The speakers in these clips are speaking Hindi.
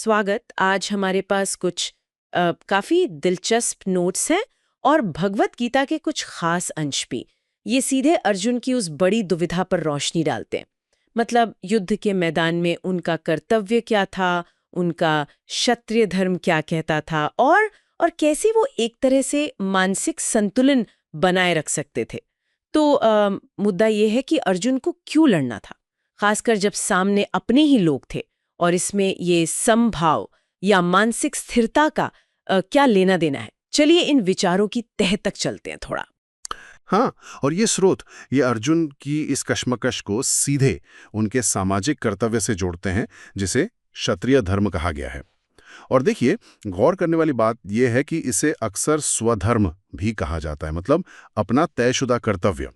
स्वागत। आज हमारे पास कुछ काफी दिलचस्प नोट्स हैं और भगवत गीता के कुछ खास अंश भी। ये सीधे अर्जुन की उस बड़ी दुविधा पर रोशनी डालते हैं। मतलब युद्ध के मैदान में उनका कर्तव्य क्या था, उनका क्षत्रिय धर्म क्या कहता था, और कैसे वो एक तरह से मानसिक संतुलन बनाए रख सकते थे। तो मुद्दा ये है कि अर्जुन को क्यों लड़ना था, खासकर जब सामने अपने ही लोग थे, और इसमें ये समभाव या मानसिक स्थिरता का क्या लेना देना है। चलिए इन विचारों की तह तक चलते हैं थोड़ा। हाँ, और ये स्रोत ये अर्जुन की इस कश्मकश को सीधे उनके सामाजिक कर्तव्य से जोड़ते हैं, जिसे क्षत्रिय धर्म कहा गया है। और देखिए, गौर करने वाली बात यह है कि इसे अक्सर स्वधर्म भी कहा जाता है, मतलब अपना तयशुदा कर्तव्य।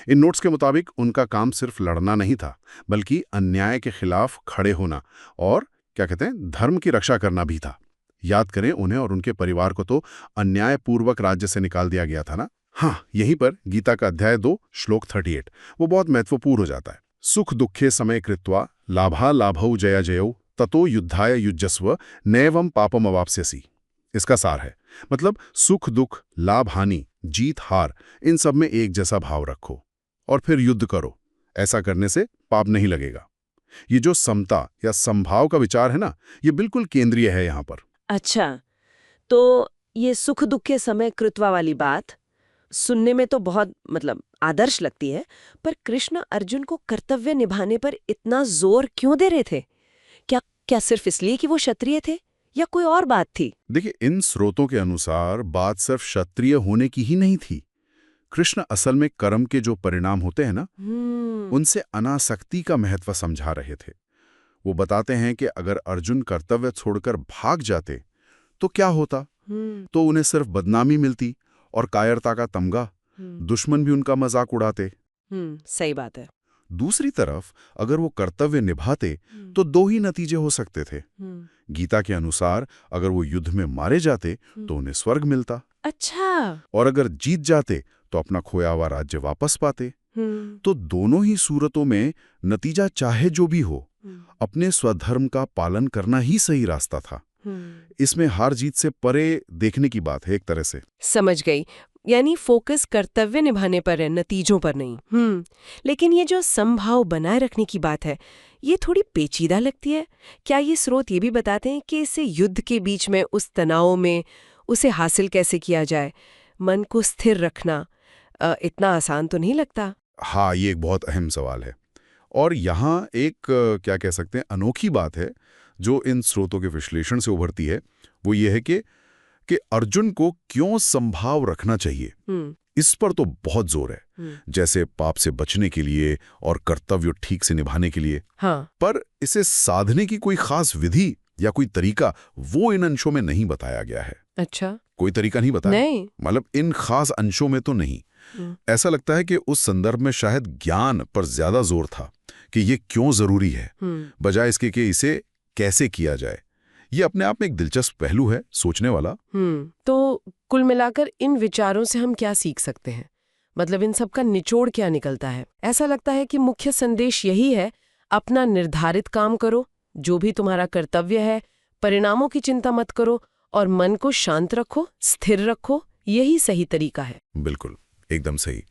इन नोट्स के मुताबिक उनका काम सिर्फ लड़ना नहीं था, बल्कि अन्याय के खिलाफ खड़े होना और क्या कहते हैं, धर्म की रक्षा करना भी था। याद करें, उन्हें और उनके परिवार को तो अन्यायपूर्वक राज्य से निकाल दिया गया था ना। हाँ, यहीं पर गीता का अध्याय 2 श्लोक 38 वो बहुत महत्वपूर्ण हो जाता है। सुख दुखे समय कृत्वा लाभा लाभौ जया जयौ ततो युद्धाय युज्यस्व नैवं पापम अवाप्स्यसि। इसका सार है, मतलब सुख दुख लाभ हानि जीत हार इन सब में एक जैसा भाव रखो और फिर युद्ध करो। ऐसा करने से पाप नहीं लगेगा। ये जो समता या समभाव का विचार है ना, ये बिल्कुल केंद्रीय है यहाँ पर। अच्छा, तो ये सुख दुख के समय कृत्वा वाली बात सुनने में तो बहुत आदर्श लगती है, पर कृष्ण अर्जुन को कर्तव्य निभाने पर इतना जोर क्यों दे रहे थे? क्या क्या सिर्फ इसलिए कि वो क्षत्रिय थे, या कोई और बात थी? देखिए, इन स्रोतों के अनुसार बात सिर्फ क्षत्रिय होने की ही नहीं थी। कृष्ण असल में कर्म के जो परिणाम होते हैं ना, उनसे अनासक्ति का महत्व समझा रहे थे। वो बताते हैं कि अगर अर्जुन कर्तव्य छोड़कर भाग जाते तो क्या होता। तो उन्हें सिर्फ बदनामी मिलती और कायरता का तमगा, दुश्मन भी उनका मजाक उड़ाते। सही बात है। दूसरी तरफ अगर वो कर्तव्य निभाते तो दो ही नतीजे हो सकते थे। गीता के अनुसार अगर वो युद्ध में मारे जाते तो उन्हें स्वर्ग मिलता। अच्छा। और अगर जीत जाते तो अपना खोया हुआ राज्य वापस पाते। तो दोनों ही सूरतों में नतीजा चाहे जो भी हो, अपने स्वधर्म का पालन करना ही सही रास्ता था। इसमें हार जीत से परे देखने की बात है एक तरह से। समझ गई, यानी फोकस कर्तव्य निभाने पर है, नतीजों पर नहीं। लेकिन ये जो समभाव बनाए रखने की बात है, ये थोड़ी पेचीदा लगती है। क्या ये स्रोत ये भी बताते हैं कि इसे युद्ध के बीच में उस तनाव में उसे हासिल कैसे किया जाए? मन को स्थिर रखना इतना आसान तो नहीं लगता। हाँ, ये एक बहुत अहम सवाल है। और यहाँ एक क्या कह सकते हैं, अनोखी बात है जो इन स्रोतों के विश्लेषण से उभरती है। वो ये है कि अर्जुन को क्यों संभाव रखना चाहिए, इस पर तो बहुत जोर है। जैसे पाप से बचने के लिए और कर्तव्य ठीक से निभाने के लिए। हाँ। पर इसे साधने की कोई खास विधि या कोई तरीका वो इन अंशों में नहीं बताया गया है। अच्छा, कोई तरीका नहीं बताया, नहीं। मतलब इन खास अंशों में तो नहीं। ऐसा लगता है कि उस संदर्भ में शायद ज्ञान पर ज्यादा जोर था कि ये क्यों जरूरी है, बजाय इसके कि इसे कैसे किया जाए। ये अपने आप में एक दिलचस्प पहलू है, सोचने वाला। तो कुल मिलाकर इन विचारों से हम क्या सीख सकते हैं? मतलब इन सब का निचोड़ क्या निकलता है? ऐसा लगता है कि मुख्य संदेश यही है, अपना निर्धारित काम करो, जो भी तुम्हारा कर्तव्य है, परिणामों की चिंता मत करो और मन को शांत रखो, स्थिर रखो। यही सही तरीका है। बिल्कुल, एकदम सही।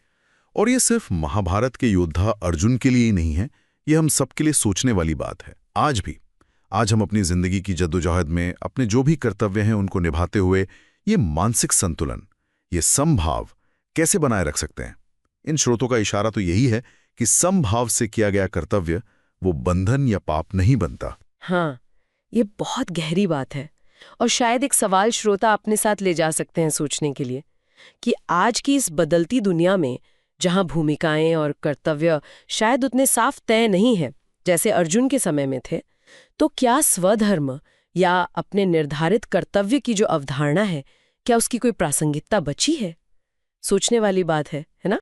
और ये सिर्फ महाभारत के योद्धा अर्जुन के लिए ही नहीं है, ये हम सबके लिए सोचने वाली बात है। आज हम अपनी जिंदगी की जद्दोजहद में अपने जो भी कर्तव्य हैं उनको निभाते हुए ये मानसिक संतुलन, ये समभाव कैसे बनाए रख सकते हैं? इन स्रोतों का इशारा तो यही है कि समभाव से किया गया कर्तव्य वो बंधन या पाप नहीं बनता। हाँ, ये बहुत गहरी बात है और शायद एक सवाल श्रोता अपने साथ ले जा सकते हैं सोचने के लिए कि आज की इस बदलती दुनिया में, जहां भूमिकाएं और कर्तव्य शायद उतने साफ तय नहीं है जैसे अर्जुन के समय में थे, तो क्या स्वधर्म या अपने निर्धारित कर्तव्य की जो अवधारणा है, क्या उसकी कोई प्रासंगिकता बची है? सोचने वाली बात है ना?